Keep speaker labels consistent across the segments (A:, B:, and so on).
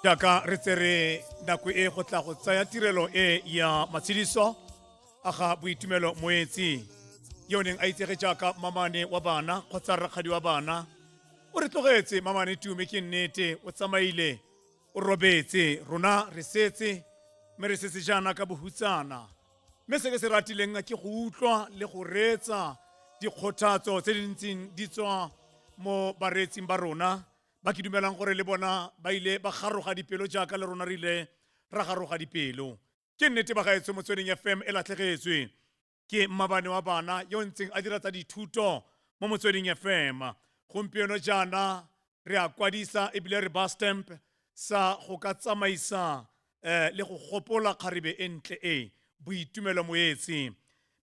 A: Jaaka re tsere nako e go tla go tsaya tirelo e ya matshediso a ga Boitumelo Moetsi yo neng a itsege jaaka mamane wa bana kgotsa rakgadi wa bana. O re tlogetse mamane Tume ke nnete, o tsamaile o robetse, rona re setse mme re setse jaana ka bohutsana. Mme se ke se ratileng ke go utlwa le go reetsa dikgothatso tse di ntseng di tswa mo bareetsing ba rona ba ke dumelang gore le bona ba ile ba garoga dipelo jaaka le rona re ile ra garoga dipelo. Ke nnete ba gaetsho Motsweding FM e latlhegetswe ke mmabane wa bana yo ntseng a dira tsa dithuto mo Motsweding FM. Gompieno jaana re a kwadisa ebile re ba stamp sa go ka tsamaisa le go gopola kgarebe e ntle e Boitumelo Moetsi.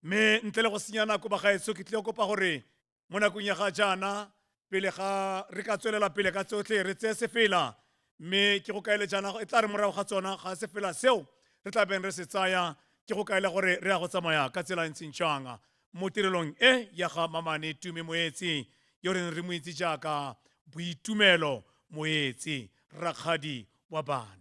A: Mme ntle le go senya nako ba gaetsho ke tle go kopa gore mo nakong ya ga jaana pele ga re ka tswelela pele ka tsotlhe re tseye sefela, mme ke go kaele jaana e tla re morago ga tsona ga sefela seo re tla beng re se tsaya ke go kaela gore re ya go tsamaya ka tsela ntseng jang mo tirelong e ya ga mamane Tume Moetsi yo re mo itse jaaka Boitumelo Moetsi, rakgadi wa bana.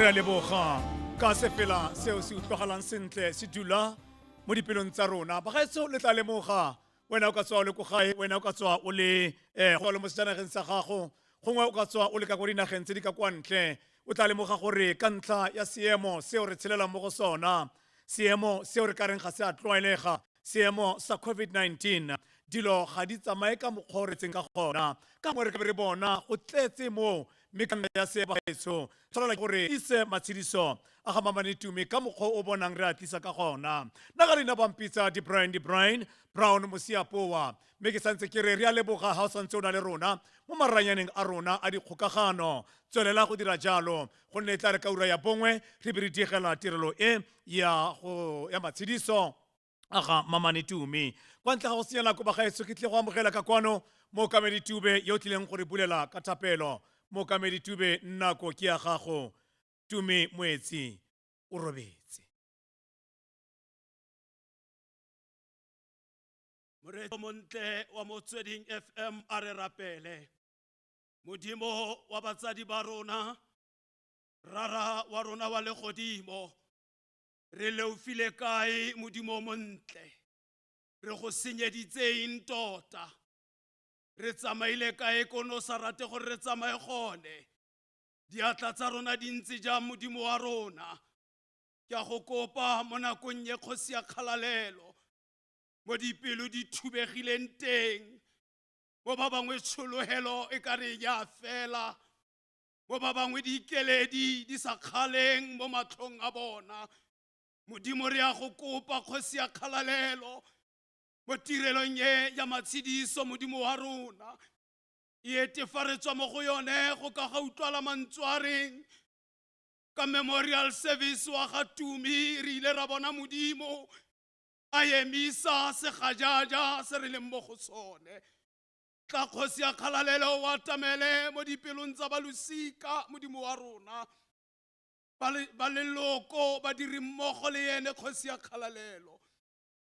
A: re a leboga ka se fela seo se utlwagalang sentle se dula mo dipelong tsa rona bagaetso le tla lemoga wena o ka tswa o le ko gae wena o ka tswa o le go le mo sejanageng sa gago gongwe o ka tswa o le ka kwa dinageng tse di ka kwa ntle o tla lemoga gore ka ntlha ya seemo seo re tshelelang mo go sona seemo seo re ka reng ga se a tlwaelega seemo sa COVID-19 dilo ga di tsamaye ka mokgwa o re tseng ka gona ka mo re ke re bona go tletse mo mme ka nna ya sebaetso tshwana gore ise matshediso a ga Mamane Tumi ka mokgwa o bonang re a tlisa ka gona nna ga leina bampitsa di Brian Brown Mosiapowa mme ke santse ke re a leboga ga o santse o na le rona mo maranyaneng a rona a dikgokagano tswelela go dira jalo gonne e tla re ka ura ya bongwe re be re diegela tirelo e ya matshediso a ga Mamane Tumi kwa ntle ga go senya nako bagaetso ke tle go amogela ka kwano mookamedi Tube yo tlileng go re bulela ka thapelo mookamedi Tube nako ke ya gago Tumi Moetsi o robetse
B: Moreto montle wa Motsweding FM a re rapele modimo wa batsadi ba rona rara wa rona wa legodimo re leufile kae modimo montle re go senyeditseng tota re tsamaile kae kono sa rate gore re tsamaye gone diatla tsa rona di ntse jang modimo wa rona ke a go kopa mo nakong ye kgosi ya kgalalelo mo dipelo di thubegileng teng mo ba bangwe tšholohelo e ka re ya fela, mo ba bangwe dikeledi di sa kgaleng mo matlhong a bona. Modimo re a go kopa kgosi ya kgalalelo mo tirelong ye ya matshediso, Modimo wa rona e etefaretswa mo go yone go ka ga utlwala mantswe a reng ka memorial service wa ga Tumi re ile ra bona Modimo a emisa segajaja se re leng mo go sone. Tla kgosi ya kgalalelo wa tamele mo dipelong tsa balosika, Modimo wa rona ba leloko ba diri mmogo le ene kgosi ya kgalalelo.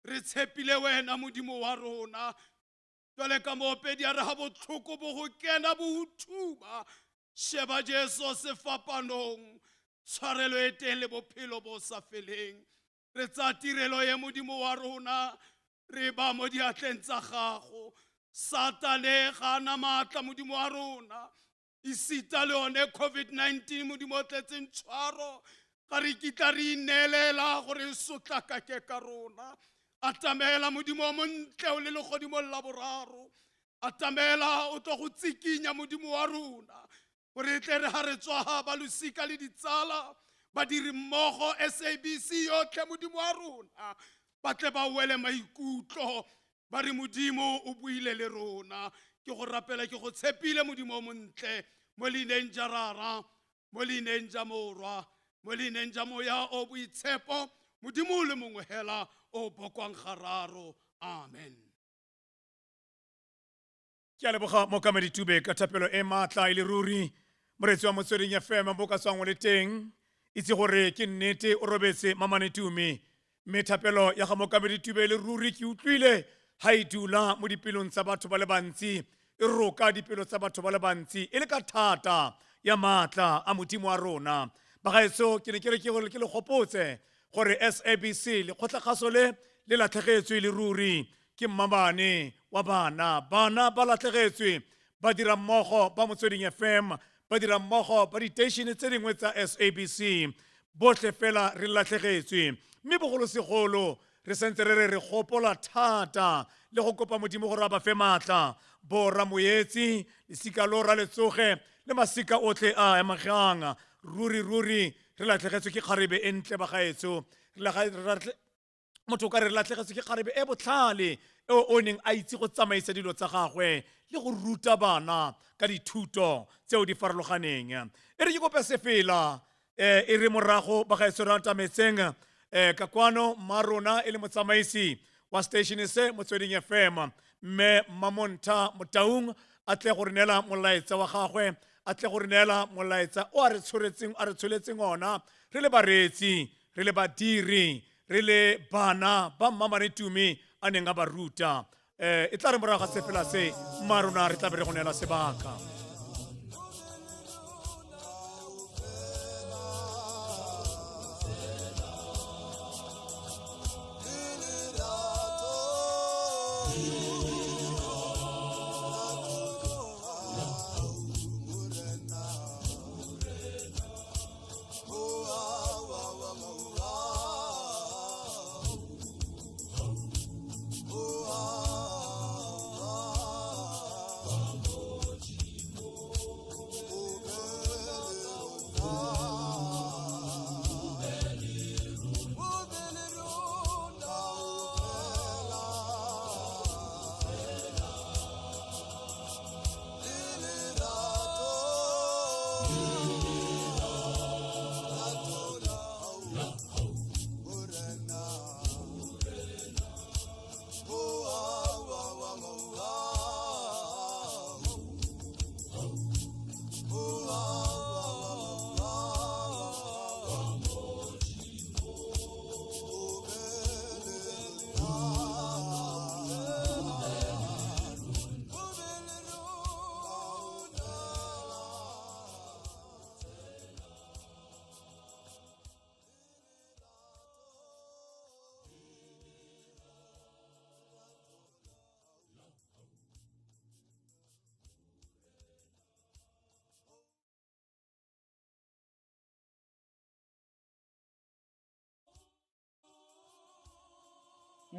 B: Re tshepile wena Modimo wa rona, jwale ka moopedi a re ga botlhoko bo go kena bo uthuba, sheba Jesu sefapanong, tshwarelo e teng le bophelo bo sa feleng. Re tsa tirelo ye Modimo wa rona re ba mo diatleng tsa gago. Satane ga ana maatla Modimo wa rona, isita le one COVID-19 Modimo o tletseng tshwaro, ga re kitla re ineelela gore e sotlakake ka rona. Atamela Modimo o montle o le legodimo la boraro, atamela o tlo go tsikinya Modimo wa rona gore tle re ha re tswa balosika le ditsala ba diri mmogo SABC yotlhe Modimo wa rona ba tle ba wele maikutlo ba re Modimo o buile le rona. Ke go rapela ke go tshepile Modimo o montle mo leineng ja rara, mo leineng ja morwa, mo leineng ja moya o boitshepo, Modimo le mongwe hela o bokwang gararo. Amen.
A: Ke a leboga Mookamedi Tube ka thapelo e maatla e le ruri. Moretsi wa Motsweding FM mo ka tswang o le teng, itse gore ke nnete o robetse Mamane Tumi, mme thapelo ya ga Mookamedi Tube le ruri ke utlwile ha e dula mo dipelong tsa batho ba le bantsi, e roka dipelo tsa batho ba le bantsi e le ka thata ya maatla a Modimo wa rona. Bagaetso ke ne ke re ke le gopotse gore SABC le kgotlakgaso le latlhegetswe le ruri ke mmabane wa bana ba latlhegetswe ba dira mmogo ba Motsweding FM, ba dira mmogo ba diteišene tse dingwe tsa SABC, botlhe fela re latlhegetswe. Mme bogolosegolo re sentse re gopola thata le go kopa Modimo gore a ba fe maatla borra moyetsi, lesika lora letsoge le masika otlhe a amagang. Ruri re latlhegetswe ke kgarebe e ntle bagaetso, motho ka re latlhegetswe ke kgarebe e botlhale o neng a itse go tsamaisa dilo tsa gagwe le go ruta bana ka dithuto tseo di farologaneng. E re ke kope sefela e re morago bagaetso re atametseng ka kwano marona e le motsamaisi wa station se Motsweding FM, mme Mamonta Motaung a tle go re neela molaetsa wa gagwe, a tle go re neela molaetsa o a re tsholetseng ona re le baretsi, re le badiri, re le bana ba Mamane Tumi a neng a ba ruta. E tla re morago ga sefela se marona re tla be re go neela sebaka.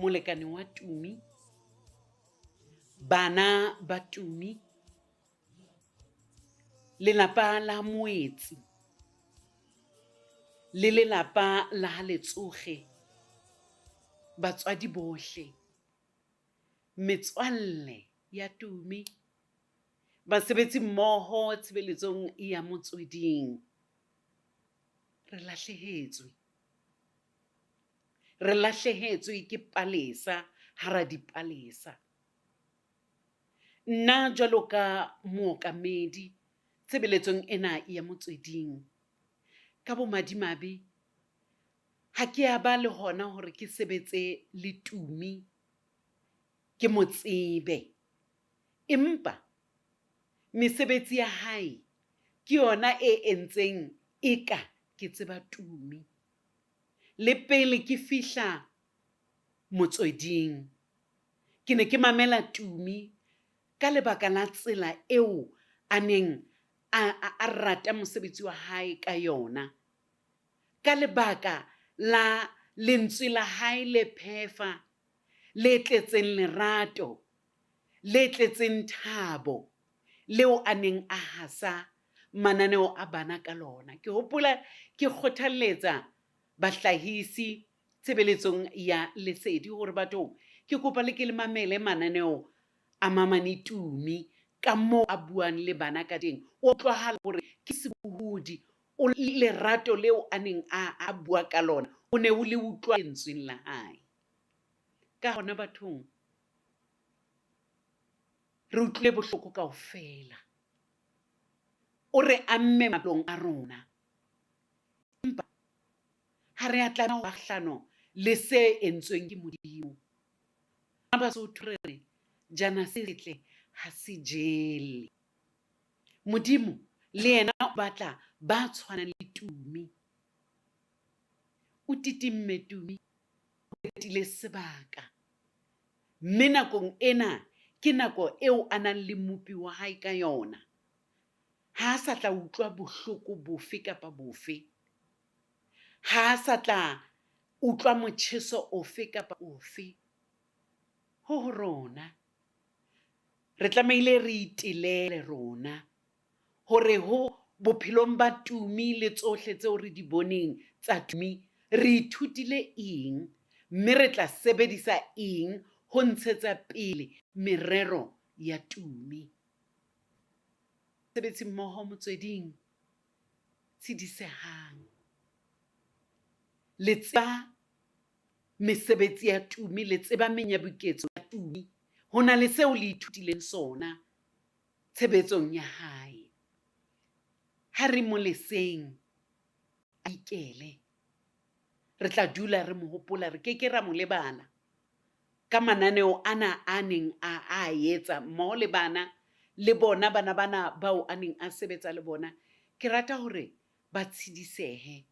C: molekane wa Tumi bana ba Tumi, lelapa la Moetsi, le lelapa la Letsoge, batswadi bohle, metswalle ya Tumi, basebetsi mmoho tshebeletsong ya Motsweding, re lahlehetswe ke Palesa hara Dipalesa. Nna jwalo ka mookamedi tshebeletsong ena ya Motsweding, ka bomadimabe ha ke a ba le hona hore ke sebetse le Tumi ke mo tsebe, empa mesebetsi ya hae ke yona e entseng eka ke tseba Tumi. Le pele ke fihla Motsweding, ke ne ke mamela Tumi ka lebaka la tsela eo a neng a rata mosebetsi wa hae ka yona, ka lebaka la lentswe la hae le phefa, le tletseng lerato, le tletseng thabo, leo a neng a hasa mananeo a bana ka lona. Ke hopola ke kgothaletsa bahlahisi tshebeletsong ya Lesedi hore batho ke kopa le ke le mamele mananeo a Mamane Tumi ka moo a buang le bana ka teng. O tlohala hore ke sebohodi, o lerato leo a neng a bua ka lona, o ne o le utlwa lentsweng la hae. Ka hona bathong re utlwile bohloko kaofela, o re amme matlong a rona, empa ha re a tlameha ho kgahlano le se entsweng ke Modimo. Basotho re re jana se setle ha se jele. Modimo le yena o batla ba tshwanang le Tumi. O titimme Tumi, o qetile sebaka, mme nakong ena ke nako eo a nang le mmupi wa hae ka yona. Ha a sa tla utlwa bohloko bofe kapa bofe, ha a sa tla utlwa motjheso ofe kapa ofe. Ho rona re tlamehile re itilele rona hore ho bophelong ba Tumi le tsohle tseo re di boneng tsa Tumi, re ithutile eng, mme re tla sebedisa eng ho ntshetsa pele merero ya Tumi. Sebetsi mmoho Motsweding, tshedisehang, le tseba mesebetsi ya Tumi, le tseba menyabuketso ya Tumi, ho na le seo le ithutileng sona tshebetsong ya hae. Ha re mo leseng a ikele, re tla dula re mo hopola, re keke ra mo lebala ka mananeo ana a neng a etsa mmoho le bana, le bona bana bao a neng a sebetsa le bona. Ke rata hore ba tshidisehe,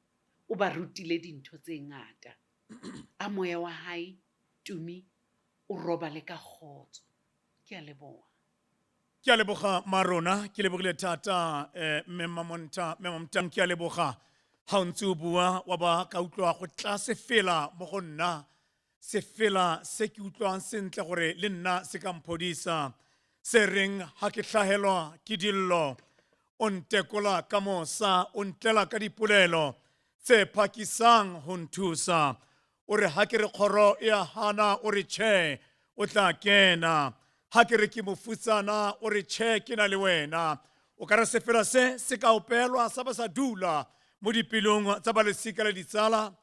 C: o ba rutile dintho tse ngata. A moya wa hae Tumi o robale ka kgotso. Ke a leboha.
A: Ke a leboga Marona, ke lebogile thata Mmamamtang, ke a leboga ha o ntse o bua wa ba ka utlwa go tla sefela mo go nna, sefela se ke utlwang sentle gore le nna se ka mphodisa, se reng ha ke hlahelwa ke dillo o ntekola ka mosa, o ntlela ka dipolelo tse phakisang ho nthusa. O re ha ke re kgoro ya hana, o re tjhe o tla kena. Ha ke re ke mofutsana, o re tjhe ke na le wena. O ka re sefela se ka opelwa sa ba sa dula mo dipelong tsa ba lesika le ditsala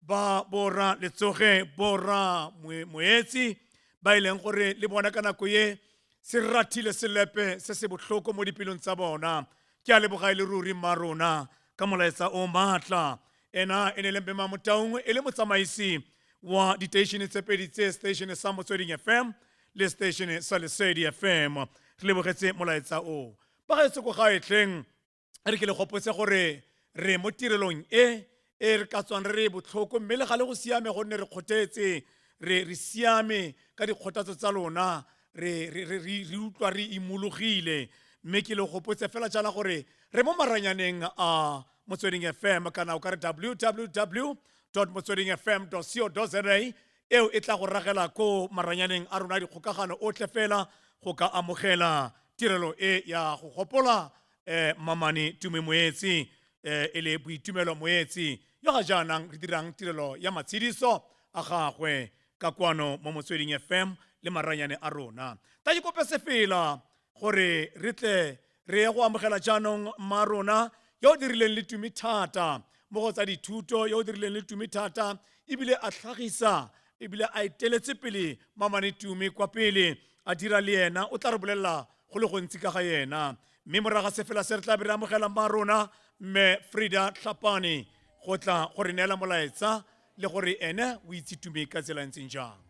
A: ba Bora Letsoge, Bora Moetsi, ba ileng gore le bona ka nako ye se rathile selepe se se bohloko mo dipelong tsa bona. Ke a leboga e le ruri Marona ka molaetsa o matla. Ena e ne le Mmamotang e le motsamaisi wa diteišene tse pedi tse, station sa Motsweding FM le station sa Lesedi FM. Re lebogetse molaetsa o. Ba gaetso ko gaetleng re ke le gopotse gore re mo tirelong e re ka tswang re botlhoko, mme le ga le go siame gonne re kgothetse, re siame ka dikgothatso tsa lona, re utlwa re imologile, mme ke le gopotse fela jana gore re mo maranyaneng a Motsweding FM, kana o ka re www.motswedingfm.co.za, eo e tla go ragela ko maranyaneng a rona dikgokagano otlhe fela go ka amogela tirelo e ya go gopola Mamane Tumi Moetsi e le Boitumelo Moetsi yo ga jaanang re dirang tirelo ya matshediso a gagwe ka kwano mo Motsweding FM le maranyane a rona ta ke kope sefela gore re tle re ye go amogela jaanong mma rona yo o dirileng le tumi thata mo go tsa dithuto yo o dirileng le tumi thata ebile a tlhagisa ebile a iteletse pele Mamane Tumi kwa pele a dira le yena o tla re bolelela go le gontsi ka ga yena mme moraga sefela se re tla be re amogela mma rona mme Frida Tlhapane go tla gore neela molaetsa le gore ene o itse Tumi ka tsela ntseng jang.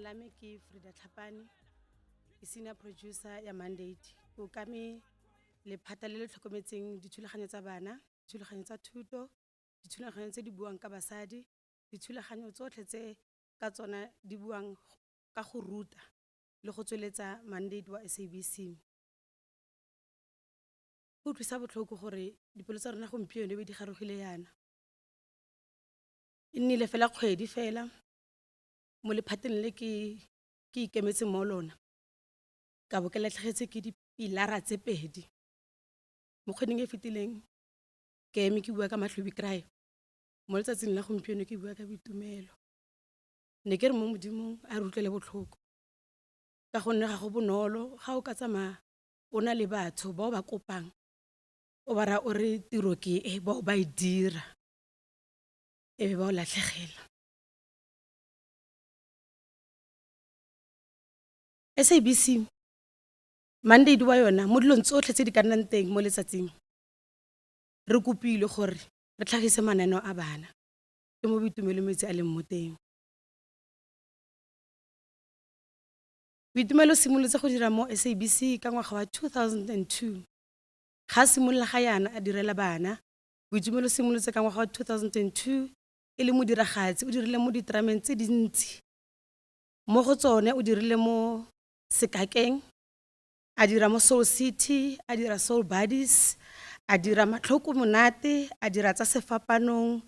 D: Lame ke Frida Tlhapane ke senior producer ya Mandate o kame le phata le tlhokometseng dithulaganyo tsa bana dithulaganyo tsa thuto dithulaganyo tse di buang ka basadi dithulaganyo tsotlhe tse ka tsona di buang ka go ruta le go tsweletsa Mandate wa SABC go thusa botlhoko gore dipelo tsa rona gompieno be di garogile yana nnile fela kgwedi fela mo lephateng le ke ikemetse mo lona ka bo ke latlhegetse ke dipilara tse pedi mo kgweding e fetileng ke eme ke bua ka Matlhobi Cry mo letsatsing la gompieno ke bua ka boitumelo ne ke re mo modimong a re utlwele botlhoko ka gonne ga go bonolo ga o ka tsamaya o na le batho bao ba kopang o bara o re tiro ke e bao ba e dira e be ba o latlhegela SABC Mandate wa yona mo dilong tsotlhe tse di ka nnang teng mo letsatsing re kopile gore re tlhagise mananeo a bana ke mo Boitumelo metsi a leng mo teng Boitumelo simolotse go dira mo SABC ka ngwaga wa 2002 ga simolola ga yana a direla bana Boitumelo simolotse ka ngwaga wa 2002 e le modiragatsi o dirile mo ditrameng tse dintsi mo go tsone o dirile mo Sekakeng a dira mo Soul City a dira Soul Buddies a dira Matlhoko Monate a dira tsa sefapanong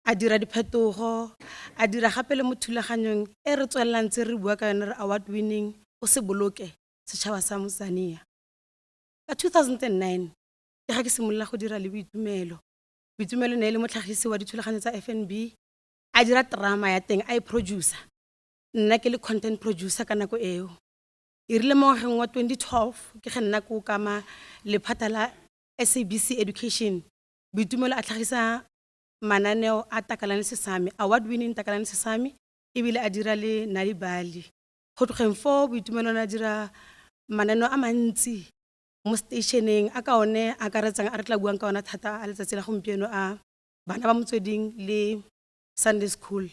D: a dira diphetogo a dira gape le mo thulaganyong e re tswelelang tse re bua ka yona re award winning o se boloke setšhaba sa Mosania ka 2009 ke ga ke simolola go dira le Boitumelo ne le motlhagisi wa dithulaganyo tsa FNB a dira drama ya teng a e producer nna ke le content producer ka nako eo e rile mo ngwageng wa 2012 ke ge nna ko kama lephata la SABC Education Boitumelo a tlhagisa mananeo a Takalane Sesame award winning Takalane Sesame ebile a dira le Nali Bali go tlogeng fo Boitumelo na dira mananeo a mantsi mo stationeng a ka one a ka retsang a re tla buang ka ona thata a letsatsi la gompieno a bana ba Motsweding le Sunday School.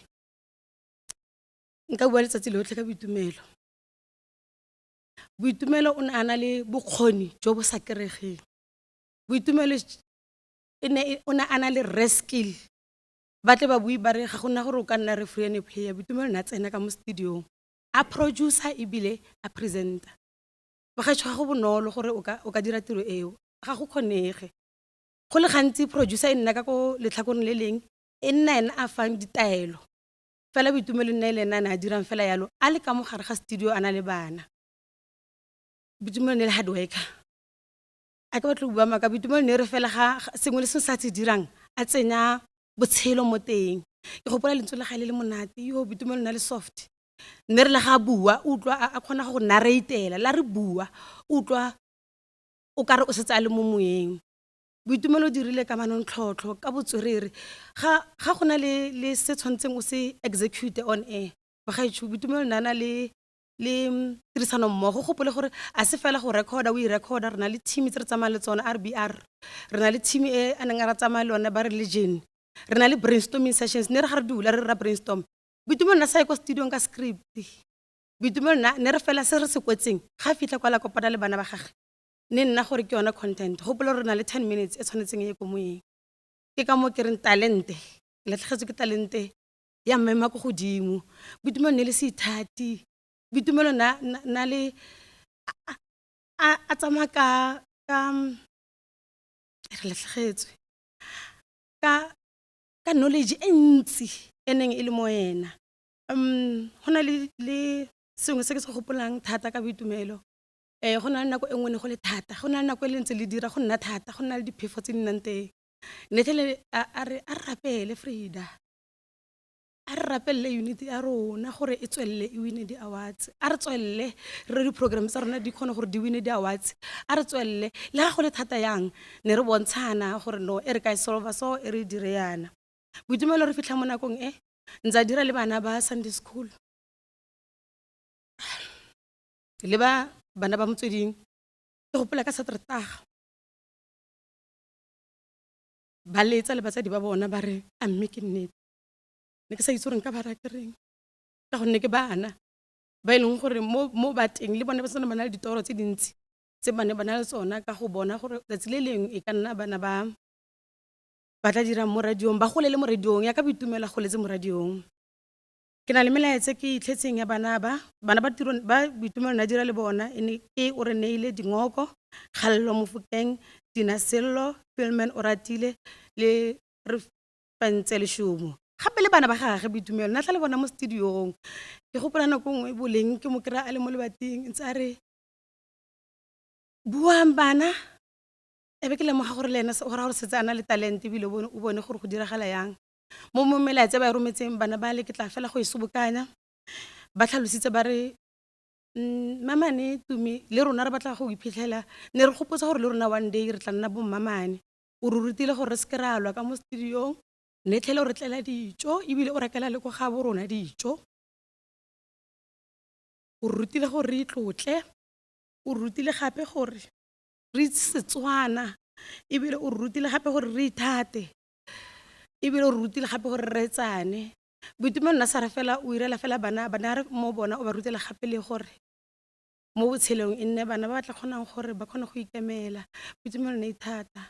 D: Nka bua letsatsi lotlhe ka Boitumelo. Boitumelo o ne a na le bokgoni jo bo sa keregeng. Boitumelo o ne a na le rare skill. Ba tle ba bui ba re ga gona gore o ka nna referee and player. Boitumelo na tsena ka mo studiong a producer ebile a presenter. Ba ga tswa go bonolo gore o ka dira tiro eo ga go kgonege. Go le gantsi producer e nna ka go letlhakoreng le leng e nna ena a fang ditaelo. Fela Boitumelo nna le nna na dirang fela yalo a le ka mo gare ga studio ana le bana. Boitumelo ne le hard worker. A ka batla bua maka Boitumelo ne re fela ga sengwe le sengwe sa se dirang a tsenya botshelo mo teng. Ke gopola lentswe le ga le monate yo Boitumelo na le soft. Ne re le ga bua utlwa a khona go narratela la re bua utlwa o ka re o setse a le mo moeng. Boitumelo dirile ka manontlhotlho ka botswerere ga gona le se tshwantseng o se execute on air ba ga itse Boitumelo nana le tirisano mmogo gopole gore a se fela go recorda o I recorda rena le team tse re tsamaya le tsona RBR rena le team e a neng a ra tsamaya le yone ba re Legion rena le brainstorming sessions ne re ga re dula re ra brainstorm Boitumelo na sa go studio ka script Boitumelo ne re fela se re se kwetseng ga fitla kwa la kopana le bana ba gagwe ne nna gore ke yona content gopole rena le 10 minutes e tshwanetseng e go moeng ke ka mo ke reng talente le tlhagetse ke talente ya mmema go godimo Boitumelo ne le se ithati Boitumelo na le a tsama ka re latlhegetswe ka knowledge e ntsi eneng e le mo ena hona le sengwe se ke se gopolang thata ka Boitumelo go na le nako e nngwe ne go le thata go na le nako e le ntse le dira go nna thata go na le diphefo tse di nnang teng ne tlele a re rapele Frida a re rapelle unity ya rona gore e tswelle e wine di awards a re tswelle re di program tsa rona di khona gore di wine di awards a re tswelle le ga go le thata yang ne re bontshana gore no e re ka solve so e re dire yana Boitumelo re fitla mo nakong ntsa dira le bana ba Sunday School le bana ba Motsweding ke gopola ka Satertaga ba letsa le batsadi ba bona ba re a mme ke nnete ne ke sa itse gore nka ba rakereng ka gonne ke bana ba ileng gore mo bateng le bone ba tsena bana le ditoro tse dintsi tse bana le tsona ka go bona gore tsatsi le leng e ka nna bana ba tla dira mo radiong ba golele mo radiong ya ka Boitumelo go letse mo radiong ke na le melaetse ke itlhetseng ya bana ba tiro ba Boitumelo na dira le bona ene ke o re neile Dingoko Kgallo Mofokeng Tina Sello Philman Oratile le re Fantse Leshomo gape le bana ba gagwe Boitumelo na tla le bona mo studiong ke gopola nako nngwe boleng ke mo kry-a a le mo lebating ntse a re buang bana e be ke lemoga gore le ena go ra gore setse a na le talente ebile o bone gore go diragala yang mo melaetse ba rometseng bana ba le ke tla fela go e sobokanya ba tlhalositse ba re Mamane Tumi le rona re batla go iphitlhela ne re gopotsa gore le rona one day re tla nna bo Mamane o re rutile gore re se ke ra lwa ka mo studiong ne tlhele o re tlela dijo ebile o rekela le go ga bo rona dijo o rutile gore re itlotle o rutile gape gore re itse Setswana ebile o rutile gape gore re ithate ebile o rutile gape gore re etsane Boitumelo na sa re fela o irela fela bana re mo bona o ba rutela gape le gore mo botshelong e nne bana ba tla kgonang gore ba kgone go ikemela Boitumelo ne ithata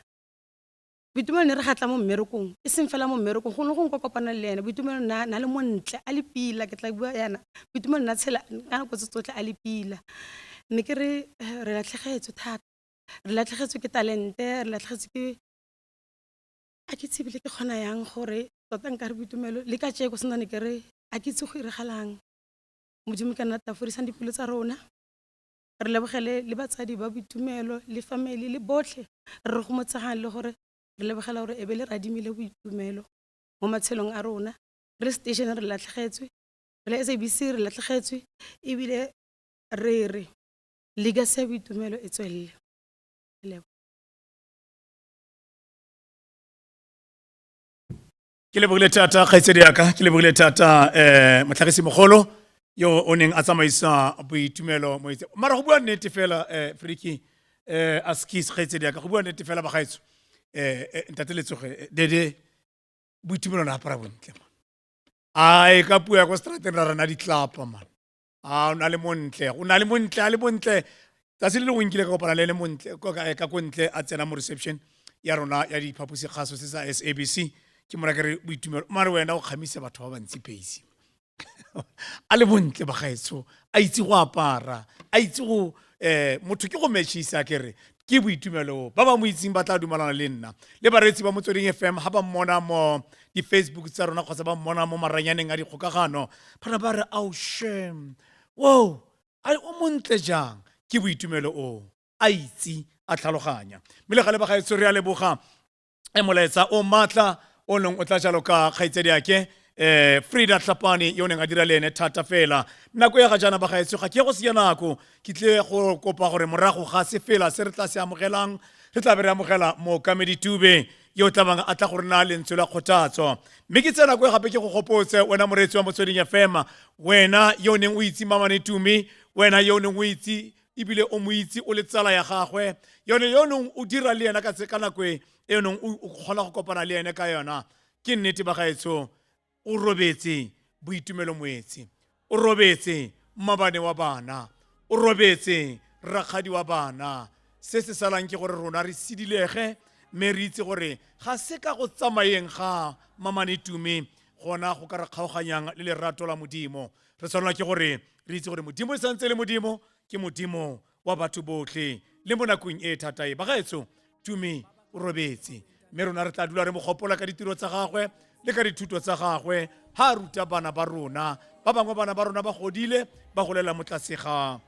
D: Boitumelo ne re gatla mo mmerekong e seng fela mo mmerekong go ne go kopana le ene Boitumelo na le montle a le pila ke tla bua yana Boitumelo na tshela ka nako tse tsotlhe a le pila ne ke re latlhegetswe thata re latlhegetswe ke talente re latlhegetswe ke a ke tsebile ke kgona yang gore tota nka re Boitumelo le ka tšeko senane ke re a ke itse go iragalang Modimo ka nna taforisang dipelo tsa rona re lebogele le batsadi ba Boitumelo le family le botlhe re go motsegang le gore re lebogela gore e be le radimile Boitumelo mo matshelong a rona re station re latlhegetswe le SABC re latlhegetswe ebile re re legacy ya boitumelo e tswelele. Ke leboha.
A: Ke lebogile thata kgaitsedi yaka ke lebogile thata motlhagisi mogolo yo o neng a tsamaisa boitumelo mo itse mara go bua nnete fela Friki askis kgaitsedi yaka go bua nnete fela bagaetso ntate letsoge dede boitumelo na apara bontle man ai ka puo ya go strateng ra rena ditlapa man o na le montle o na le montle a le bontle tsa se le go nkile ka kopana le montle ka kontle a tsena mo reception ya rona ya diphaposi kgaso se sa SABC ke mora ke re boitumelo mare wena o kgamise batho ba bantsi peisi a le bontle bagaetso a itse go apara a itse go motho ke go matchisa kere ke boitumelo ba ba mo itseng ba tla dumalana le nna le baretsi ba Motsweding FM ha ba mmona mo di Facebook tsa rona kgotsa ba mmona mo maranyaneng a dikgokagano bana ba re au shame wow ai o montle jang ke boitumelo o a itse a tlhaloganya mme le gale bagaetso re a leboga molaetsa o matla o neng o tla jalo ka kgaitsedi yake Frida Tlhapane yo neng a dira le ene thata fela nako ya ga jana bagaetso ga ke go se nako ke tle go kopa gore morago ga se fela se re tla se amogelang re tla be re amogela mo Kamedi Tube yo tlabang a tla gore na lentswe la kgothatso mme ke tsena go gape ke go gopotse wena moretsi wa Motsweding FM wena yo neng o itse Mamane Tumi wena yo neng o itse ibile o mo itse o le tsala ya gagwe yo neng o dira le ena ka nako e neng o kgona go kopana le ene ka yona ke nnete bagaetso o robetse boitumelo moetsi o robetse mabane wa bana o robetse rakgadi wa bana se se salang ke gore rona re sidilege mme re itse gore ga se ka go tsamayeng ga Mamane Tumi gona go ka re kgaoganyang le lerato la modimo re tshwanela ke gore re itse gore modimo e santse le modimo ke modimo wa batho botlhe le mo nakong e thata e bagaetso Tumi o robetse mme rona re tla dula re mo gopola ka ditiro tsa gagwe le ka dithuto tsa gagwe ha ruta bana ba rona ba bangwe bana ba rona ba godile ba golela motlase ga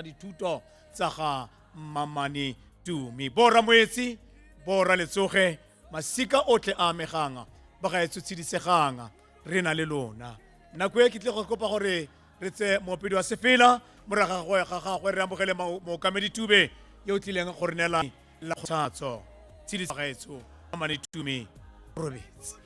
A: dithuto tsa ga Mamane Tumi bora moetsi bora letsoge masika otle a amegang ba ga etso tshidisegang re na le lona nako e ke tle go kopa gore re tse moopedi wa sefela moraga ga gagwe re amogele mo Kamedi Tube yo tlileng go re nela la kgothatso tshidisegaetso Mamane Tumi robetse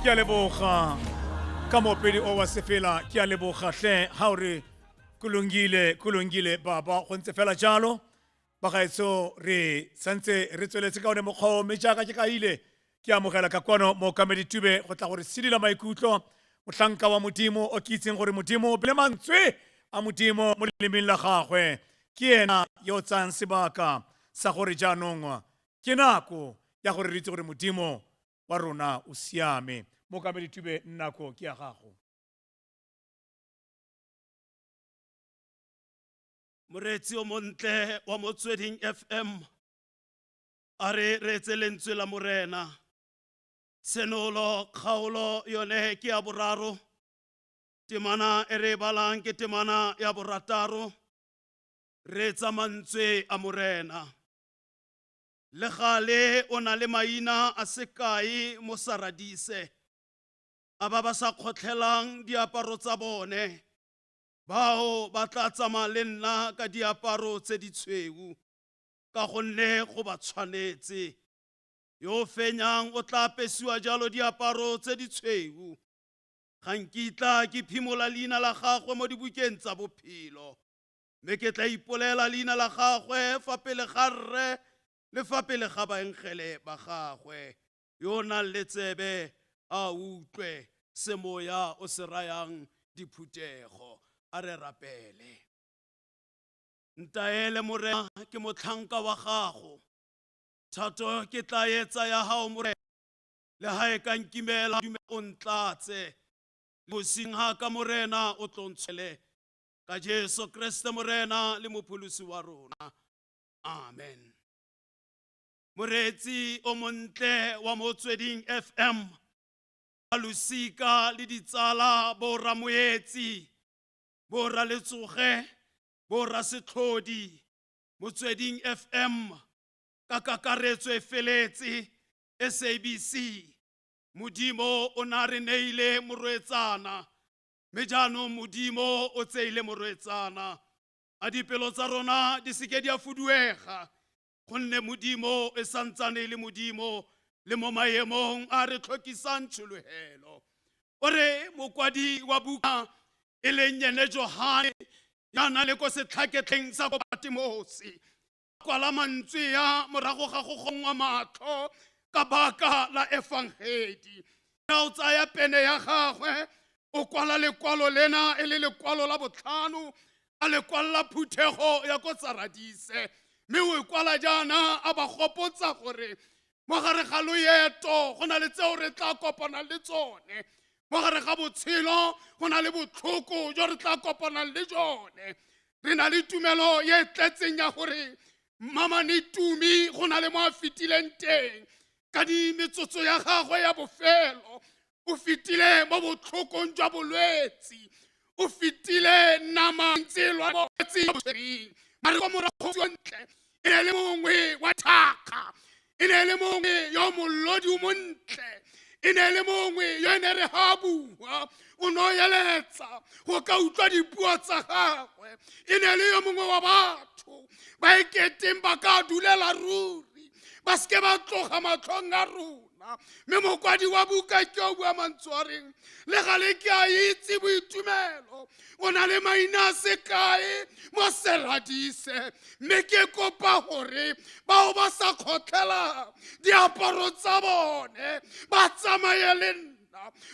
A: ke a leboga ka moopedi o wa sefela ke a leboga hle ha o re kulungile baba go ntse fela jalo bagaetso re santse re tsweletse ka one mokgwa mme jaaka ke ka ile ke amogela ka kwano mo Kamedi Tube go tla gore sidila maikutlo mohlanka wa modimo o ke itseng gore modimo bile mantswe a modimo mo lemeng la gagwe ke ena yo tsang sebaka sa gore jaanong ke nako ya gore re itse gore modimo wa rona o siame mo Kamedi Tube nako ke ya gago
B: moretsi o montle wa Motsweding FM a re etse lentswe la morena senolo kgaolo yone ke ya boraro Temana e re balang ke temana ya borataro. Re tsa mantswe a morena. Le gale o na le maina a sekai mo Saradise. A ba sa kgotlhelang diaparo tsa bone. Bao ba tla tsamaya le nna ka diaparo tse ditshweu. Ka gonne go ba tshwanetse. Yo fenyang o tla apesiwa jalo diaparo tse ditshweu. Ga nkitla ke phimola leina la gagwe mo dibukeng tsa bophelo. Mme ke tla ipolela leina la gagwe fa pele ga rre le fa pele ga baengele ba gagwe. Yo nang le tsebe a utlwe semoya o se rayang diphuthego. A re rapele. Ntaele morena ke motlhanka wa gago. Thato ke tla etsa ya hao morena. Le ha e ka nkimela o ntlatse. Go singa ka morena o tlontshele. Ka Jesu Kriste morena le mopholosi wa rona. Amen. Moretsi o montle wa Motsweding FM. Alusika le ditsala bo Ramoetsi. Bo Raletsoge. Bo Rasetlhodi. Motsweding FM. Ka kakaretso e feletse. SABC. Modimo o na re neile morwetsana. Me jaanong Modimo o tseile morwetsana. A dipelo tsa rona di seke di a fuduega. Gonne Modimo e santsane le Modimo le mo maemong a re tlhokisang tšholohelo. O re mokwadi wa buka e leng yene Johane ya na le ko setlhaketleng sa ko Patimosi. Kwala mantswe ya morago ga go gongwa matlho ka baka la evangeli. Na o tsaya pene ya gagwe o kwala lekwalo lena e le lekwalo la botlhano a lekwalo la phuthego ya ko Saradise. Mme o kwala jaana a ba gopotsa gore mo gare ga loeto go na le tseo re tla kopana le tsone. Mo gare ga botshelo go na le botlhoko jo re tla kopana le jone. Re na le tumelo ye tletseng ya gore Mamane Tumi go na le mo a fetileng teng. Ka di metsotso ya gagwe ya bofelo o fetile mo botlhokong jwa bolwetsi. O fetile nama ntse lwa bolwetsi. Mare go morago ntle e ne le mongwe wa thaka. E ne le mongwe yo molodi o montle. E ne le mongwe yo ne re ha bua o no yeletsa go ka utlwa dipuo tsa gagwe. E ne le yo mongwe wa batho ba eketeng ba ka dulela ruri ba ske ba tloga matlhong a rona. Mme mokwadi wa buka ke o bua mantswe a reng le gale ke a itse boitumelo o na le maina a sekae mo Saradise. Mme ke kopa gore bao ba sa kgotlhela diaparo tsa bone ba tsamaye le nna.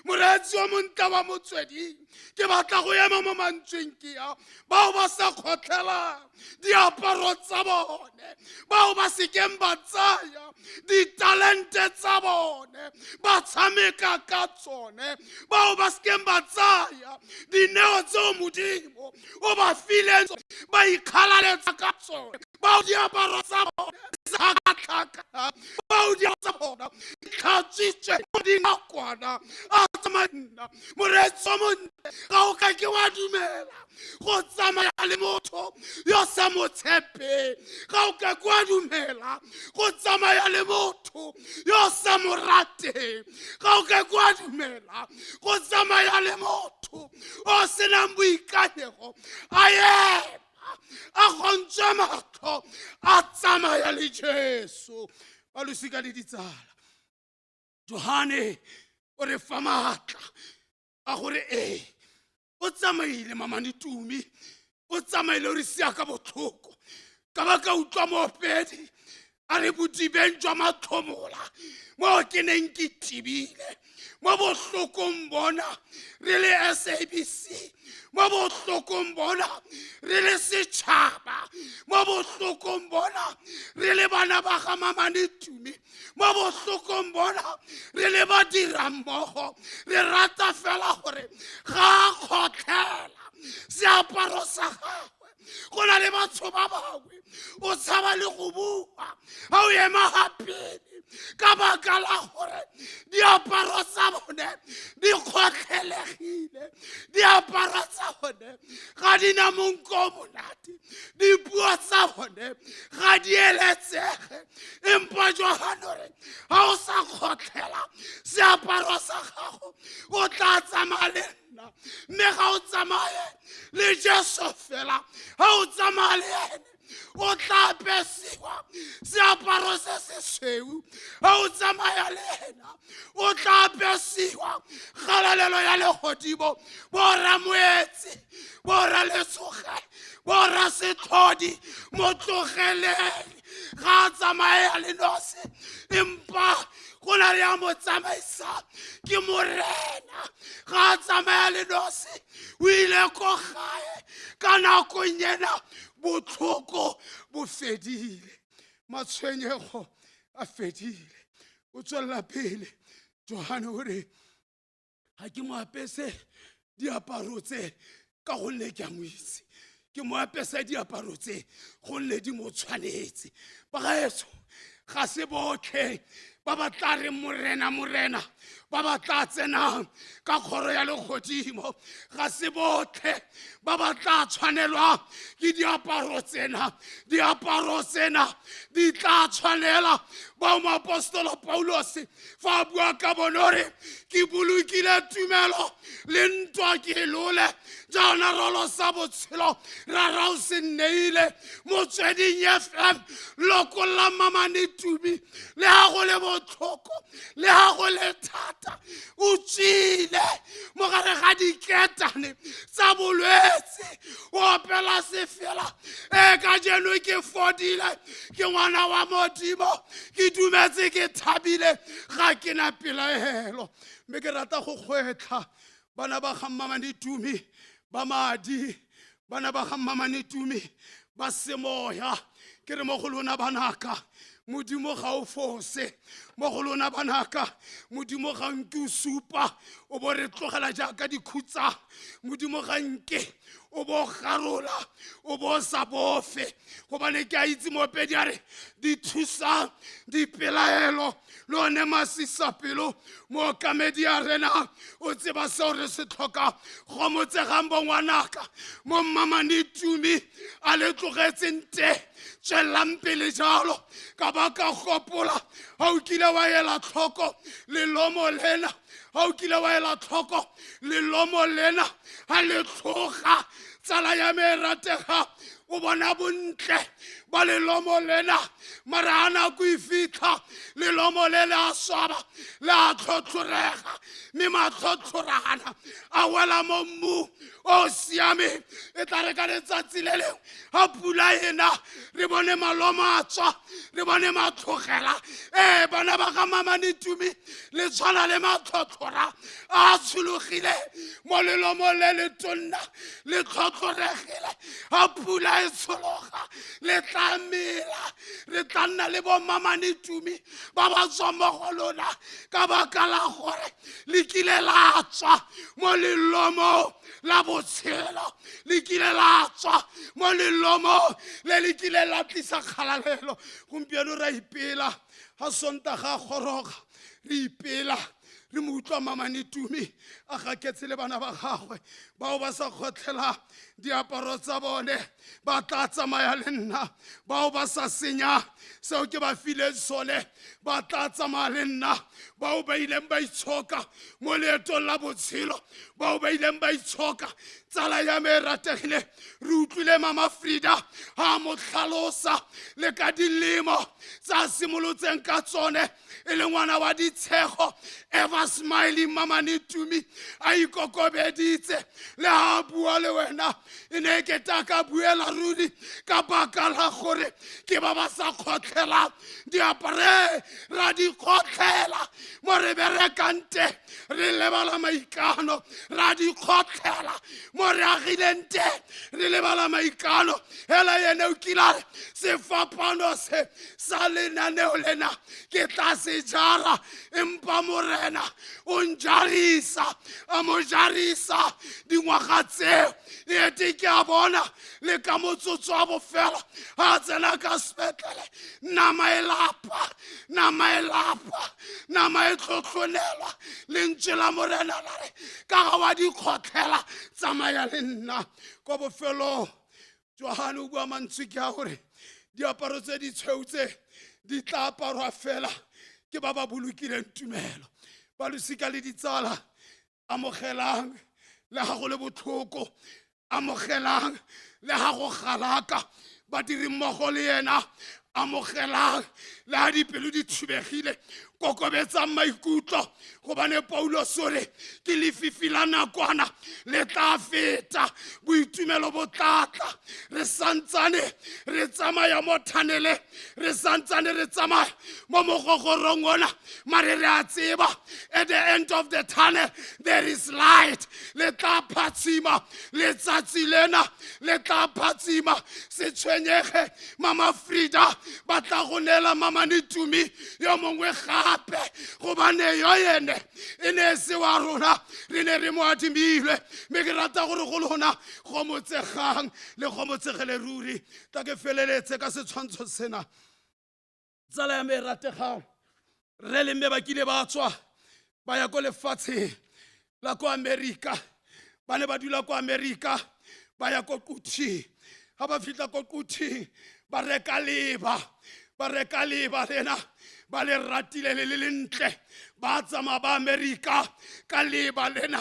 B: Moretsi o montle wa Motsweding ke batla go ema mo mantsweng ke ya bao ba sa kgotlhela diaparo tsa bone, bao ba sekeng ba tsaya ditalente tsa bone ba tshameka ka tsone, bao ba sekeng ba tsaya dineo tseo Modimo o ba fileng ba ikgalaletsa ka tsone, bao diaparo tsa bone sa tlhaka, bao diaparo tsa bona tlhatsitswe mo dinakwana a tsamana. Moretsi o montle ga o ka ke wa dumela go tsamaya le motho yo sa mo tshepeng, ga o ka ke wa dumela go tsamaya le motho yo sa mo rateng, ga o ka ke wa dumela go tsamaya le motho o senang boikanyego a ema a gontšha matlho a tsamaya le Jesu. Ba losika le ditsala, Johane o re fa maatla a gore o tsamaile Mamane Tumi, o tsamaile o re sia ka botlhoko ka ba ka utlwa moopedi a re bodibeng jwa matlhomola mo ke neng ke tibile, mo botlhokong bona re le SABC, mo botlhokong bona re le setšhaba, mo botlhokong bona re le bana ba ga Mamane Tumi, mo botlhokong bona re le badirammogo. Re rata fela gore ga a kgotlhela seaparo sa gagwe go na le batho ba bangwe o tshaba le go bua ga o ema gapedi ka baka la gore diaparo tsa bone di kgotlhelegile, diaparo ga di na monko monate dipuo tsa bone ga di eletsege empa Johane ga o sa kgotlhela seaparo sa gago o tla tsamaya le nna mme ga o tsamaye le Jesu fela ga o tsamaya le ene o tla apesiwa seaparo se sesweu ga o tsamaya le ena o tla apesiwa kgalalelo ya legodimo borra moetsi borra letsoge borra setlhodi mo tlogeleng ga a tsamaya le nosi empa go na le ya mo tsamaisa ke morena ga a tsamaya le nosi o ile ko gae ka nakong ena botlhoko bo fedile matshwenyego a fedile o tswela pele Johane o re ga ke mo apese diaparo tse ka gonne ke a mo itse ke mo apesa diaparo tse gonne di mo tshwanetse bagaetso ga se botlhe ba ba tla re morena ba ba tla tsenang ka kgoro ya legodimo ga se botlhe ba ba tla tshwanelwa ke diaparo tsena di tla tshwanela ba moapostolo Paulos fa a bua ka bonore ke bolokile tumelo le ntwa ke lole jaana rolo sa botshelo ra o se neile Motsweding FM lokolla Mamane Tumi le ha go le botlhoko le ha go le thata o tsile mo gare ga diketane tsa bolwetse o opela sefela ka jeno ke fodile ke ngwana wa Modimo ke dumetse ke thabile ga ke na pelaelo mme ke rata go kgwetla bana ba ga Mamane Tumi ba madi bana ba ga Mamane Tumi ba semoya ke re mo go lona banaka Modimo ga o fose mo go lona banaka Modimo ga nke o supa o bo re tlogela jaaka dikhutsa Modimo ga nke o bo garola o bo sa bofe gobane ke a itse mopedi a re di thusa dipelaelo le one masisapelo mo kamedi a rena o tseba seo re se tlhoka go motsegang bongwanaka mo Mamane Tumi a le tlogetseng te tswelang pele jalo ka baka gopola ga o kile wa ela tlhoko lelomo lena ga o kile wa ela tlhoko lelomo lena ga le tlhoga tsala ya me ratega o bona bontle ba lelomo lena mara a nako e fitlha lelomo le le a swaba le a tlhotlhorega mme matlhotlhoragana a wela mo mmu o siame e tla re ka letsatsi le lengwe ga pula ena re bone malomo a tswa re bone matlhogela bana ba ga Mamane Tumi le tshwana le matlhotlhora a tshologile mo lelomo le le tonna le tlhotlhoregile ga pula e tshologa le tla mela re tla nna le bo Mamane Tumi ba ba tswa mo go lona ka baka la gore le kile la tswa mo lelomo la botshelo le kile la tswa mo lelomo le kile la tlisa kgalalelo gompieno ra ipela ga Sontaga goroga re ipela re mo utlwa Mamane Tumi a gaketse le bana ba gagwe bao ba sa kgotlhela diaparo tsa bone ba tla tsamaya le nna bao ba sa senya seo ke ba fileng sone ba tla tsamaya le nna bao ba ileng ba itshoka mo leetong la botshelo bao ba ileng ba itshoka tsala ya me rategile re utlwile Mama Frida ha mo tlhalosa le ka dilemo tsa simolotseng ka tsone e le ngwana wa ditshego ever smiling Mamane Tumi a ikokobeditse le ha bua le wena e ne ke taka buela ruri ka baka la gore ke ba ba sa kgotlhela diapare ra di kgotlhela mo re berekante re lebala maikano ra di kgotlhela mo re agileng te re lebala maikano hela yene o kilare sefapano se sa lenaneo lena ke tla se jara empa morena o njarisa a mo jarisa dingwaga tseo ete ke a bona le ka motsotso wa bofelo a tsena ka sepetlele nama e lapa nama e lapa nama e tlhotlhonelwa lentswe la morena la re ka ga wa di kgotlhela tsamaya le nna ko bofelong Johane o bua mantswe ke a gore diaparo tse di tshweu tse di tla aparwa fela ke ba ba bolokileng tumelo ba losika le ditsala amogelang le ga go le botlhoko amogelang le ga go galaka ba diri mmogo le yena amogelang le ga dipelo di thubegile kokobetsang maikutlo gobane Paulos o re ke lefifi la nakwana le tla feta boitumelo bo tlatla re santsane re tsamaya mo thanele re santsane re tsamaya mo mogogorong ona mare re a tseba at the end of the tunnel there is light le tla phatsima letsatsi lena le tla phatsima se tshwenyege mama Frida ba tla go nela mama Nitumi yo mongwe gape gobane yo yene e ne se wa rona re ne re mo adimilwe me ke rata gore go lona go motsegang le go motsegele ruri ta ke feleletse ka setshwantsho sena tsala ya me rategang re le mme ba kile ba tswa ba ya ko lefatsheng la ko America ba ne ba dula ko America ba ya ko Kuthi ha ba fitla ko Kuthi ba reka leba lena ba le ratile le lentle ba tsama ba America ka leba lena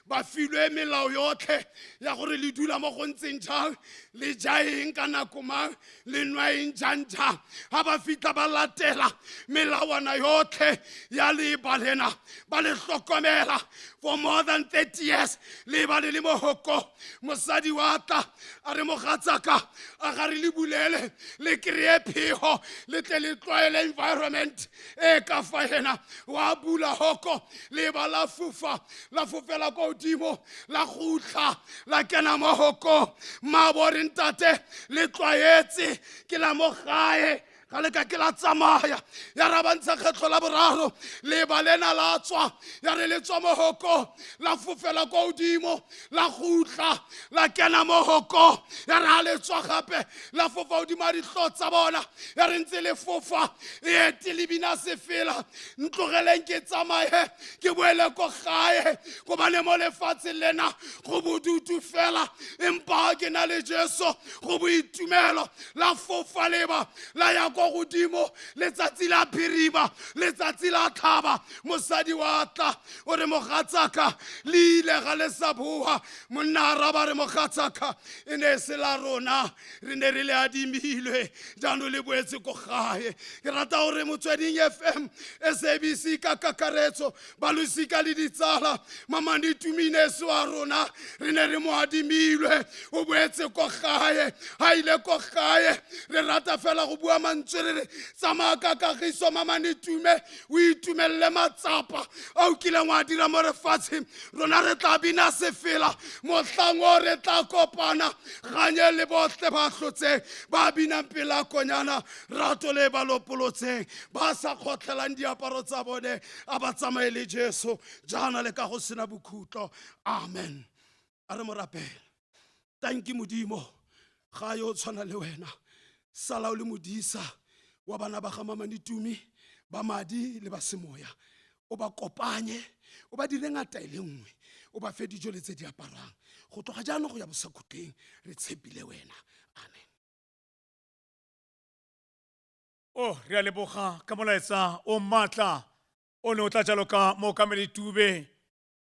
B: ba filwe melao yotlhe ya gore le dula mo go ntseng jang le jaeng ka nako mang le nwaeng jang ha ba fitla ba latela melawana yotlhe ya leba lena ba le hlokomela for more than 30 years leba le mohoko mosadi wa tla a re mogatsaka a ga re le bulele le kreye pheho le tle le tlwaele environment e ka fa yena wa bula hoko leba la fufela ko dimo la gutla la kena mo hoko ma bore ntate le tlwaetse ke la mo gae ga le ka ke la tsamaya ya rabantsha kgetlo la boraro le balena la tswa ya re le tswa mo hoko la fufela ko dimo la gutla la kena mo hoko ya ra le tswa gape la fofa o di mari tlotsa bona ya re ntse le fofa e tilibina se fela ntlogeleng ke tsamaye ke boele ko gae go bane mo lefatshe lena go bodutu fela empa ke na le Jesu go boitumelo la fofa leba la ya go godimo letsatsi la phirima letsatsi la tlhaba mosadi wa tla o re mogatsaka le ile ga le sa boa monna ra ba re mogatsaka e ne se la rona re ne re le adimilwe jaanong le boetse ko gae ke rata gore Motsweding FM SABC ka kakaretso ba losika le ditsala mama Nitumi se wa rona re ne re mo adimilwe o boetse ko gae ha ile ko gae re rata fela go bua mantswe re tsamaya ka kagiso mama Nitume o itumelle matsapa a o kileng wa dira mo lefatsheng rona re tla bina se fela mohlang o re tla kopana ganye le botle ba hlotseng ba bina pela konyana rato le ba lopolotseng ba sa kgotlhelang diaparo tsa bone a ba tsamaye le Jesu jana le ka go sena bokhutlo amen a re mo rapela thank you modimo ga yo tshwana le wena sala o le modisa wa bana ba ga mama Nitumi ba madi le ba semoya o ba kopanye o ba dire ngata ile nngwe o ba fe dijo le tse di aparang go tloga jaanong go ya bosakutleng re tshepile wena amen
A: re a leboga ka molaetsa o matla o ne o tla jalo ka mookamedi Tube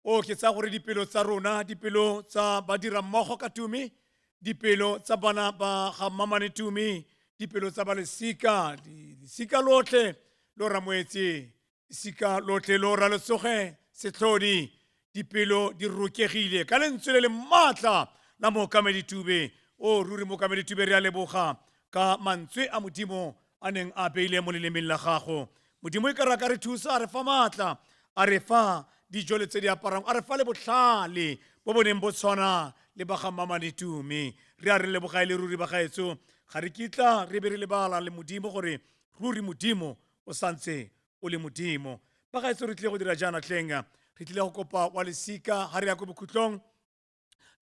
A: o ke tsa gore dipelo tsa rona dipelo tsa badira mmogo ka Tumi dipelo tsa bana ba ga mama Nitumi dipelo tsa balesika disika lotlhe lo ramoetse sika lotlhe lo ra letsoge setlhodi dipelo di rokegile ka lentswe le matla la mookamedi Tube o ruri mookamedi Tube re a leboga ka mantswe a modimo a neng a beile mo lelemeng la gago modimo e ka re thusa a re fa matla a re fa dijo le tse di aparang a re fa le botlhale bo boneng bo tshwana le ba ga mama Nitumi re a re leboga le ruri ba gaetso ga re kitla re be re lebala le modimo gore ruri modimo o santse o le modimo ba gaetso re tlile go dira jaana tlenga re tlile go kopa wa lesika ga re ya ko bokhutlong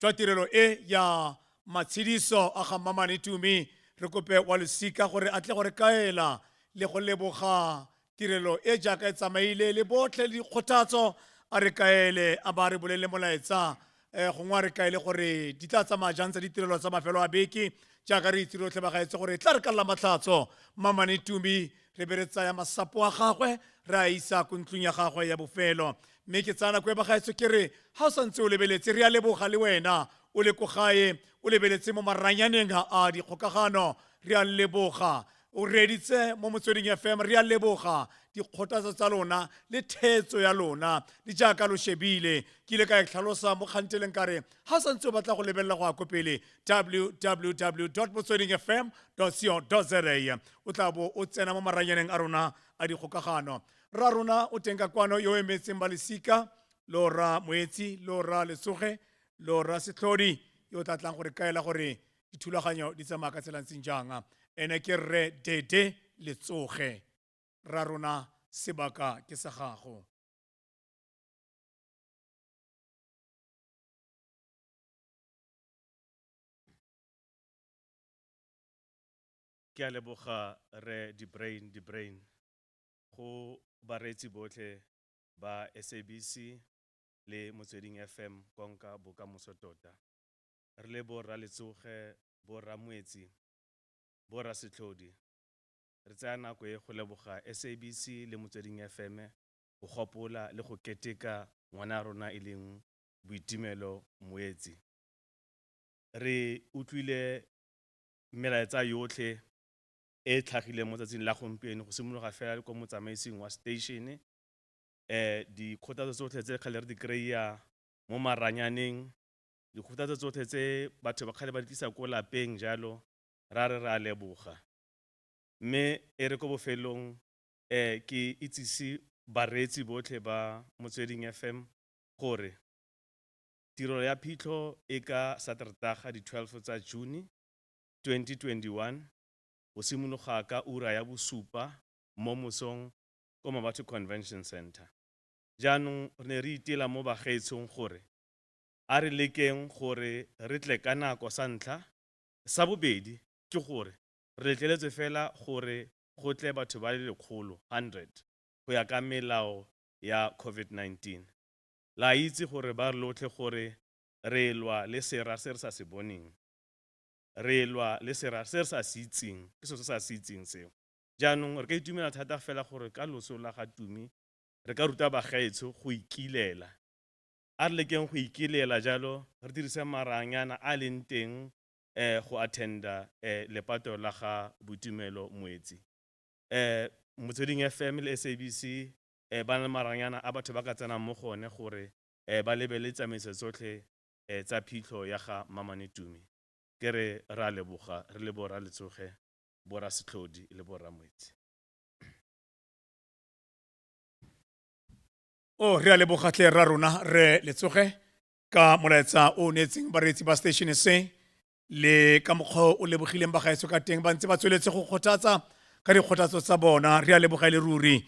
A: jwa tirelo e ya matshediso a ga mama Nitumi re kope wa lesika gore a tle gore kaela le go leboga tirelo e jaaka e tsamaile le botlhe le dikgothatso a re kaele a ba re bolele molaetsa gongwe a re kaele gore di tla tsamaya jang tsa ditirelo tsa mafelo a beke jaaka re itse rotlhe ba gaetse gore tla re ka lla matlhatso Mamane Tumi re be re tsaya masapo a gagwe re a isa ko ntlong ya gagwe ya bofelo mme ke tsaya nako e ba gaetso ke re ga o santse o lebeletse re a leboga le wena o le ko gae o lebeletse mo maranyaneng a dikgokagano re a leboga o reditse mo Motsweding FM re a leboga dikgothatso tsa lona le thetso ya lona di jaaka lo shebile ke ile ka e tlhalosa mo kganteleng ka re ga santse o batla go lebelela go ya ko pele www.motswedingfm.co.za o tla bo o tsena mo maranyaneng a rona a dikgokagano ra rona o teng ka kwano yo emetseng balesika Lora Moetsi Lora Letsoge Lora Setlhodi yo tla tlang gore kaela gore dithulaganyo di tsamaya ka tselantseng jang ene ke Rre Dede Letsoge ra rona sebaka ke sa gago
E: ke a leboga Re di brain go bareetsi botlhe ba SABC le Motsweding FM konka bokamoso tota re le Borra Letsoge Borra Moetsi Borra Setlhodi re tsaya nako e go leboga SABC le Motsweding FM go gopola le go keteka ngwana rona e leng Boitumelo Moetsi re utlwile melaetsa yotlhe e tlhagile mo tsatsing la gompieno go simologa fela ko motsamaising wa station dikgothatso tsotlhe tse kgale re di kry-a mo maranyaneng dikgothatso tsotlhe tse batho ba kgale ba di tlisa ko lapeng jalo ra re a leboga mme e re ko bofelong ke itsise bareetsi botlhe ba Motsweding FM gore tirelo ya phitlho e ka Saterdaga di 12 tsa June 2021 o simologa ka ura ya bosupa mo mosong ko Mmabatho Convention Center jaanong re ne re itela mo bagaetsong gore a re lekeng gore re tle ka nako sa ntlha sa bobedi ke gore re letleletse fela gore go tle batho ba le 100 go ya ka melao ya COVID-19 la itse gore ba re lotlhe gore re lwa le sera se re sa se boneng re lwa le sera se re sa se itseng ke se sa se itseng seo jaanong re ka itumela thata fela gore ka loso la ga Tumi re ka ruta bagaetso go ikilela a re lekeng go ikilela jalo re dirise maranyana a leng teng go attenda lepato la ga Boitumelo Moetsi Motsweding FM le SABC ba na maranyana a batho ba ka tsenang mo gone gore ba lebele tsamaiso tsotlhe tsa phitlho ya ga Mamane Tumi ke re ra leboga re le Borra Letsoge Borra Setlhodi le Borra Moetsi
A: re a leboga tle ra rona Re Letsoge ka molaetsa o neetseng bareetsi ba station se le ka mokgwa o lebogileng bagaetso ka teng ba ntse ba tsweletse go kgothatsa ka dikgothatso tsa bona re a leboga le ruri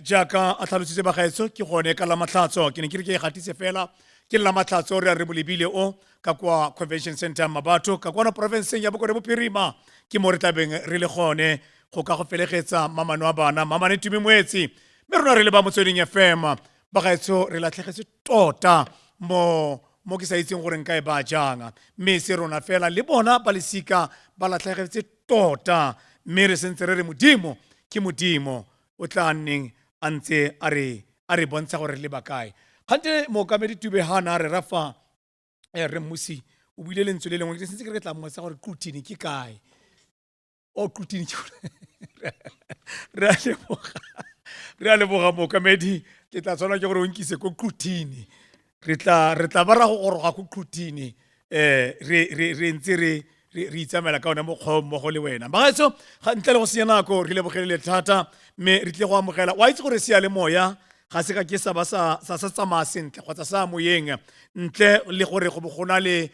A: jaaka a tlhalositse bagaetso ke gone ka la matlhatso ke ne ke re ke e gatise fela ke la matlhatso re a re bolebile o ka kwa Convention Center Mmabatho ka kwana provinceng ya Bokone Bophirima ke mo re tlabeng re le gone go ka go felegetsa mamano a bana Mamane Tumi Moetsi mme rona re le ba Motsweding FM bagaetso re latlhegetse tota mo ke sa itseng gore nka e ba jang mme se rona fela le bona ba lesika ba latlhegetse tota mme re sentse re re modimo ke modimo o tla nneng a ntse a re bontsha gore le ba kae gante mookamedi Tube hana re rafa re Mmusi o buile lentswe le lengwe ke sentse ke re tla mmotsa gore Klutini ke kae o Klutini re a leboga mookamedi ke tla tshwana ke gore o nkise ko Klutini re tla ba ra go goroga ko Klutini re ntse re itsamela ka one mokgwa le wena bagaetso ga ntle le go senya nako re lebogele thata mme re tle go amogela wa itse gore Sealemoya ga se ka ke sa ba sa tsamaya sentle kgotsa sa moyeng ntle le gore go gona le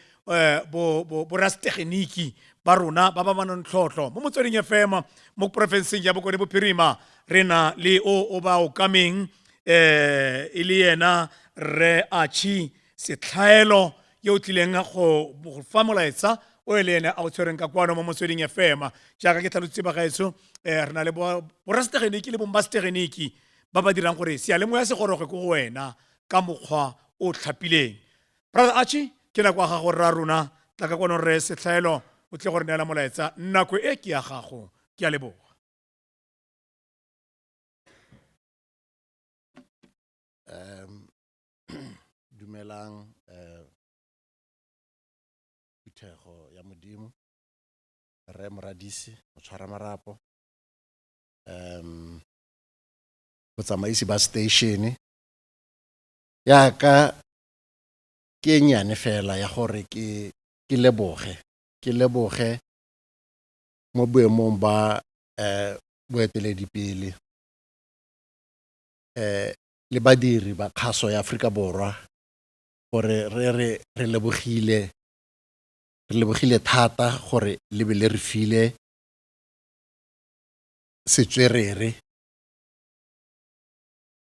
A: borastegeniki ba rona ba ba manong tlhotlho mo Motsweding FM mo porofenseng ya Bokone Bophirima re na le o ba okameng e le yena Re Archie Setlhaelo yo tlileng go fa molaetsa o e le ene a o tshwereng ka kwano mo Motsweding FM jaaka ke tlhalositse ba gaetso re na le borasetegeniki le bommasetegeniki ba ba dirang gore sealemoya se goroge ko go wena ka mokgwa o tlhapileng. Brother Archie ke nako ya gago rra rona tla ka kwano re setlhaelo o tle gore neela molaetsa nako e ke ya gago ke a leboga.
F: Dumelang Phutego ya Modimo re Moradisi o tshwara marapo botsamaisi ba station ya ka ke nyane fela ya gore ke leboge mo boemong ba boeteledipele le badiri ba kgaso ya Afrika Borwa gore re lebogile thata gore le be le re file setswerere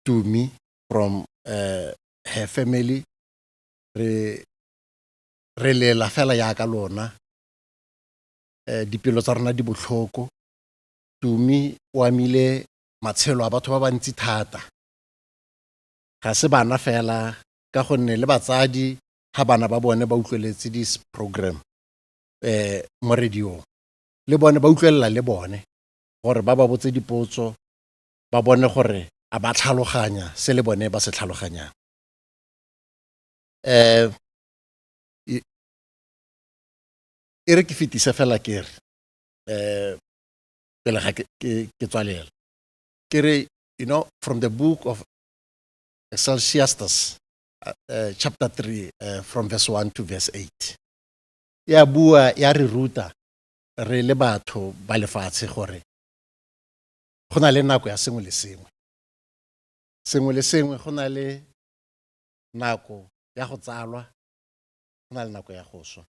F: to me from her family re lela fela ya ka lona dipelo tsa rona di botlhoko to me o amile matshelo a batho ba bantsi thata ga se bana fela ka gonne le batsadi ha bana ba bone ba utlweletse this program mo radio le bone ba utlwelela le bone gore ba botse dipotso ba bone gore a ba tlhaloganya se le bone ba se tlhaloganyang re ke fetisa fela ke re pele ga ke tswalela ke re from the book of Ecclesiastes chapter 3 from verse 1 to verse 8 ya bua ya re ruta re le batho ba lefatshe gore go na le nako ya sengwe le sengwe go na le nako ya go tsalwa go na le nako ya go swa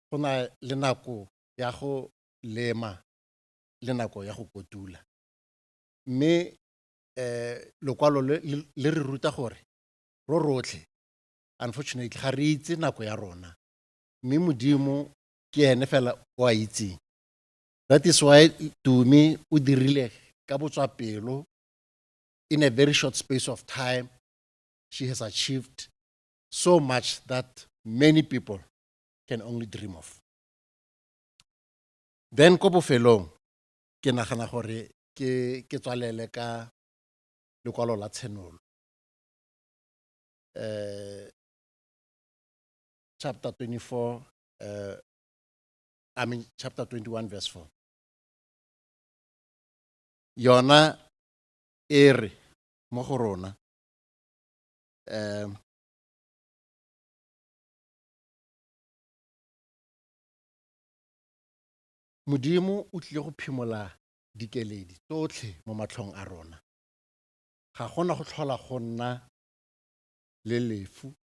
F: go na le nako ya go lema le nako ya go kotula mme lokwalo le re ruta gore rotlhe unfortunately ga re itse nako ya rona mme Modimo ke ene fela o a itseng. That is why to me o dirile ka botswapelo in a very short space of time she has achieved so much that many people can only dream of. Then ko bofelong ke nagana gore ke tswalele ka lekwalo la tshenolo chapter 24 chapter 21 verse 4 yona ere mo go rona Modimo o tlile go phimola dikeledi tsotlhe mo matlhong a rona ga gona go tlhola go nna le lefu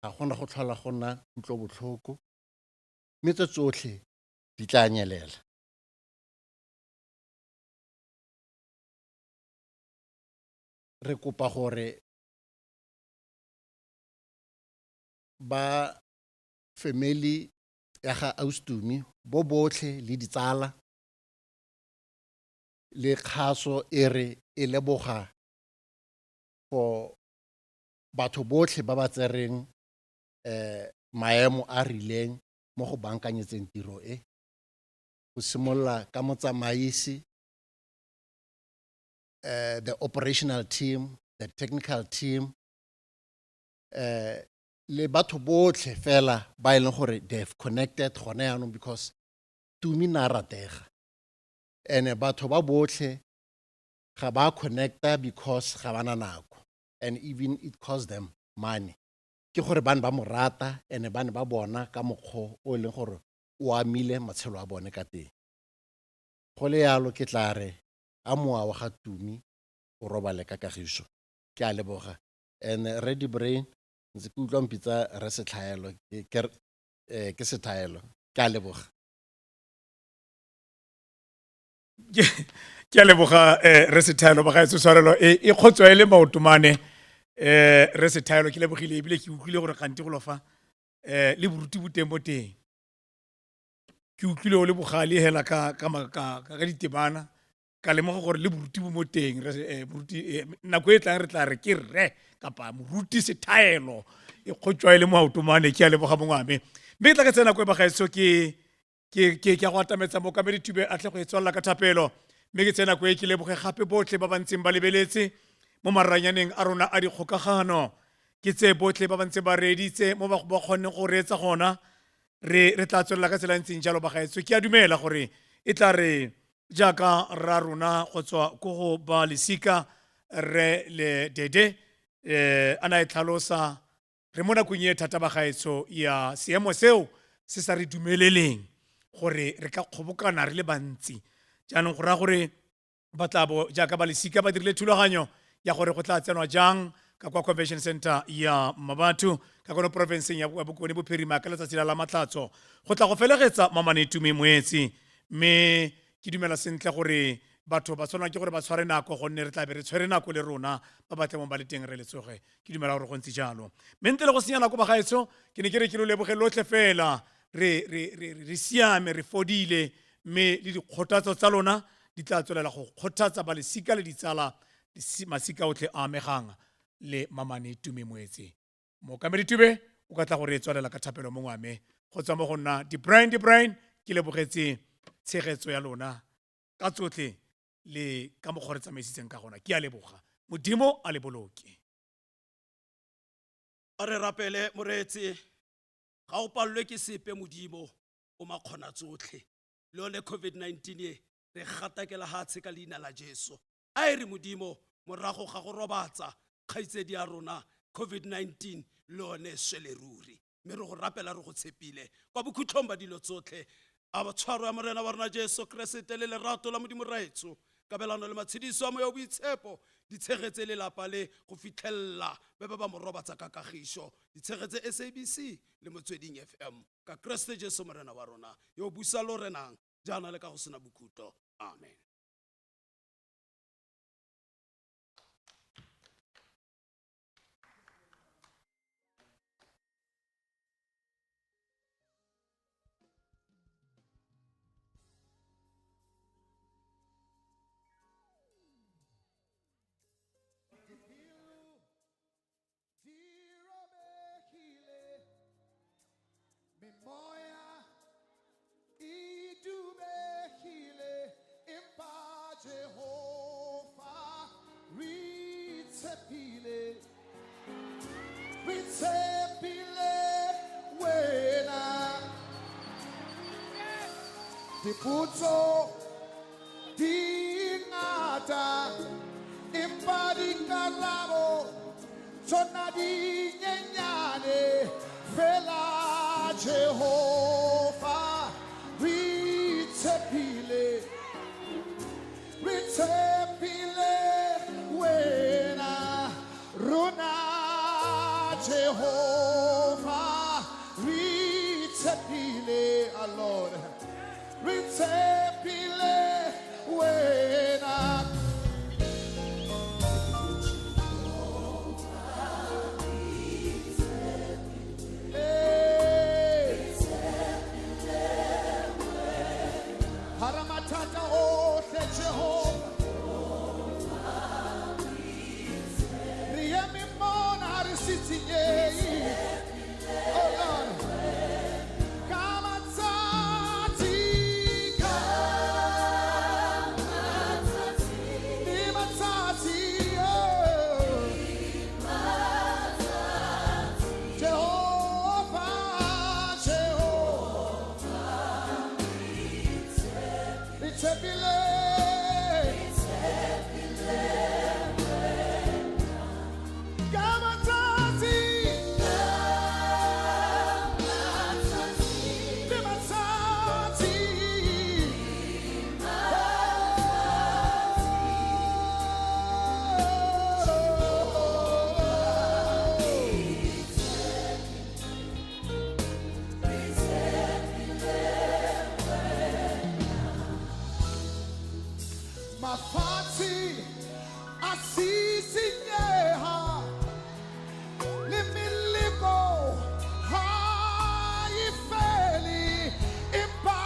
F: ga gona go tlhola go nna kutlobotlhoko mme tse tsotlhe di tla nyelela re kopa gore ba family ya ga Austumi bo botlhe le ditsala le kgaso ere e leboga for batho botlhe ba ba tsereng maemo a rileng mo go bankanyetseng tiro e go simolla ka motsamaisi the operational team the technical team le batho botlhe fela ba e leng gore they have connected gone yaanong because Tumi na ratega and batho ba botlhe ga ba connecta because ga bana nako and even it costs them money ke gore bane ba mo rata and bane ba bona ka mokgwa o leng gore o amile matshelo a bone ka teng go le yalo ke tla re a moa wa ga Tumi o robale ka kagiso ke a leboga and Ready Brain ntse ke utlwa mpitsa re setlhaelo ke sethaelo ke a leboga
A: ke a leboga re sethaelo ba gaetso tshwarelo e kgotswa ele maotomane re sethaelo ke lebogile ebile ke utlwile gore kgante go lofa le boruti bo teng mo teng ke utlwile o le bogale hela ka ditebana ka lemoga gore le boruti bo mo teng nako e tlang re tla re ke rre kapa moruti sethaelo e kgotswa e le moautomane ke a leboga mongwame mme ke tla ka tsena ko e bagaetso ke a go atametsa mookamedi Tube a tle go e tswalela ka thapelo mme ke tsena ko e ke leboge gape botlhe ba ba ntseng ba lebeletse mo maranyaneng a rona a dikgokagano ke tse botlhe ba ba ntse ba reeditse mo ba kgonne go reetsa gona re tla tswelela ka tsela ntseng jalo bagaetso ke a dumela gore e tla re jaaka ra rona go tswa ko go ba lesika re le dede a na e tlhalosa re mo nakong e thata bagaetso ya seemo seo se sa re dumeleleng gore re ka kgobokana re le bantsi jaanong go raya gore ba tla bo jaaka ba lesika ba dirile thulaganyo ya gore go tla tsenwa jang ka kwa convention center ya Mmabatho ka kono provinceng ya Bokone Bophirima ka letsatsi la Matlatso go tla go felegetsa Mamane Tumi Moetsi mme ke dumela sentle gore batho ba tshwana ke gore ba tshware nako gonne re tla be re tshwere nako le rona ba batle mo ba le teng re letsoge ke dumela gore go ntse jalo mme ntle le go senya nako bagaetso ke ne ke re ke lo leboge lotlhe fela re siame re fodile mme le dikgothatso tsa lona di tla tswelela go kgothatsa ba lesika le ditsala masika otlhe a amegang le Mamane Tumi Moetsi mookamedi Tube o ka tla go re tswalela ka thapelo mo ngwame go tswa mo go nna di Brian ke lebogetse tshegetso ya lona ka tsotlhe le ka mo gore tsamaisitseng ka gona ke a leboga modimo a le boloke
B: a re rapele moreetsi ga o pallwe ke sepe modimo o makgona tsotlhe le ole COVID-19 e re gatakela hatshe ka leina la Jesu a re modimo morago ga go robatsa kgaitsedi ya rona COVID-19 le one swele ruri mme re go rapela re go tshepile kwa bokhutlhong ba dilo tsotlhe a batshwaro ya morena wa rona Jesu Kriste le lerato la modimo raetso kabelano le matshediso a moya boitshepo di tshegetse lelapa le go fitlhella ba ba mo robatsa ka kagišo di tshegetse SABC le Motsweding FM ka Kriste Jesu morena wa rona yo busa lo renang jana le ka go sena bokhutlo amen.
G: Moya idumehile impa Jehova ritsepile wena diputso dingata impa dikarabo tsona di nyenyane fela Jehova ritsepile wena runa Jehova ritsepile our Lord ritsepile wena Haramatata o Jehova Riemi mona risitinye Oh Lord Kamatsati Nimatsati Jehova Ritsepile Gamatati Nimatsati Mafati asisinyeha limiliko haifeli impa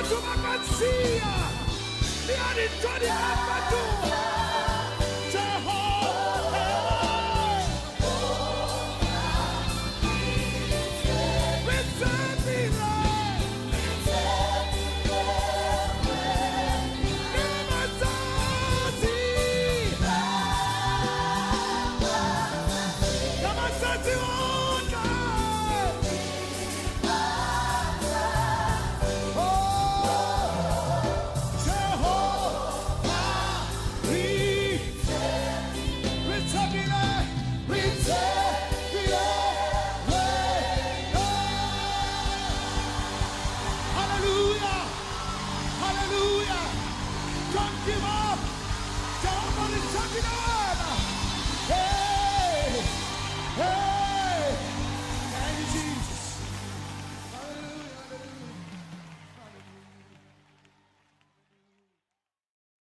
G: batho ba ka ntshia le a dintho di ka fetoga